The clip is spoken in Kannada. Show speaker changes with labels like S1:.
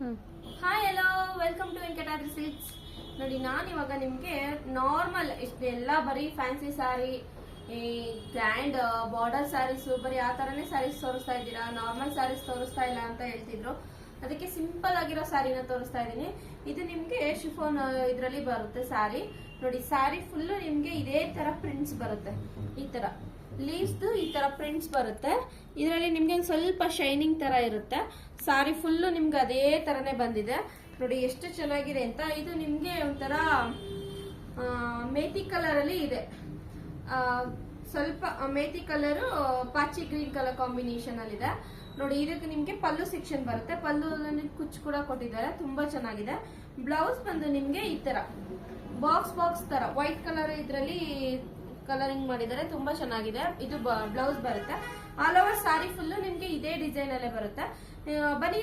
S1: Hi hello welcome to Venkatadri silks. ನೋಡಿ ನಾನು ಇವಾಗ ನಿಮ್ಗೆ ನಾರ್ಮಲ್ ಎಲ್ಲ ಬರೀ ಫ್ಯಾನ್ಸಿ ಸ್ಯಾರಿ, ಈ ಗ್ರ್ಯಾಂಡ್ ಬಾರ್ಡರ್ ಸ್ಯಾರೀಸ್ ಬರೀ ಆ ತರನೇ ಸ್ಯಾರೀಸ್ ತೋರಿಸ್ತಾ ಇದ್ದೀರಾ, ನಾರ್ಮಲ್ ಸ್ಯಾರೀಸ್ ತೋರಿಸ್ತಾ ಇಲ್ಲ ಅಂತ ಹೇಳ್ತಿದ್ರು. ಅದಕ್ಕೆ ಸಿಂಪಲ್ ಆಗಿರೋ ಸ್ಯಾರಿನ ತೋರಿಸ್ತಾ ಇದ್ದೀನಿ. ಇದು ನಿಮ್ಗೆ ಶಿಫಾನ್ ಇದ್ರಲ್ಲಿ ಬರುತ್ತೆ ಸ್ಯಾರಿ. ನೋಡಿ ಸ್ಯಾರಿ ಫುಲ್ ನಿಮ್ಗೆ ಇದೇ ತರ ಪ್ರಿಂಟ್ಸ್ ಬರುತ್ತೆ. ಈ ತರ ಲೀವ್ಸ್ ಈ ತರ ಪ್ರಿಂಟ್ಸ್ ಬರುತ್ತೆ. ಇದರಲ್ಲಿ ನಿಮ್ಗೆ ಸ್ವಲ್ಪ ಶೈನಿಂಗ್ ತರ ಇರುತ್ತೆ. ಸಾರಿ ಫುಲ್ ನಿಮ್ಗೆ ಅದೇ ತರನೇ ಬಂದಿದೆ. ನೋಡಿ ಎಷ್ಟು ಚೆನ್ನಾಗಿದೆ ಅಂತ. ಇದು ನಿಮ್ಗೆ ಒಂಥರ ಮೇಥಿ ಕಲರ್ ಅಲ್ಲಿ ಇದೆ. ಸ್ವಲ್ಪ ಮೇಥಿ ಕಲರ್ ಪಾಚಿ ಗ್ರೀನ್ ಕಲರ್ ಕಾಂಬಿನೇಷನ್ ಅಲ್ಲಿ ಇದೆ. ನೋಡಿ ಇದಕ್ಕೆ ನಿಮ್ಗೆ ಪಲ್ಲು ಸೆಕ್ಷನ್ ಬರುತ್ತೆ. ಪಲ್ಲು ಕುಚ್ಚು ಕೂಡ ಕೊಟ್ಟಿದ್ದಾರೆ, ತುಂಬಾ ಚೆನ್ನಾಗಿದೆ. ಬ್ಲೌಸ್ ಬಂದು ನಿಮ್ಗೆ ಈ ತರ ಬಾಕ್ಸ್ ತರ ವೈಟ್ ಕಲರ್ ಇದ್ರಲ್ಲಿ ಕಲರಿಂಗ್ ಮಾಡಿದ್ದಾರೆ, ತುಂಬಾ ಚೆನ್ನಾಗಿದೆ. ಇದು ಬ್ಲೌಸ್ ಬರುತ್ತೆ. ಆಲ್ ಓವರ್ ಸಾರಿ ಫುಲ್ ನಿಮ್ಗೆ ಇದೇ ಡಿಸೈನ್ ಅಲ್ಲೇ ಬರುತ್ತೆ. ಬನ್ನಿ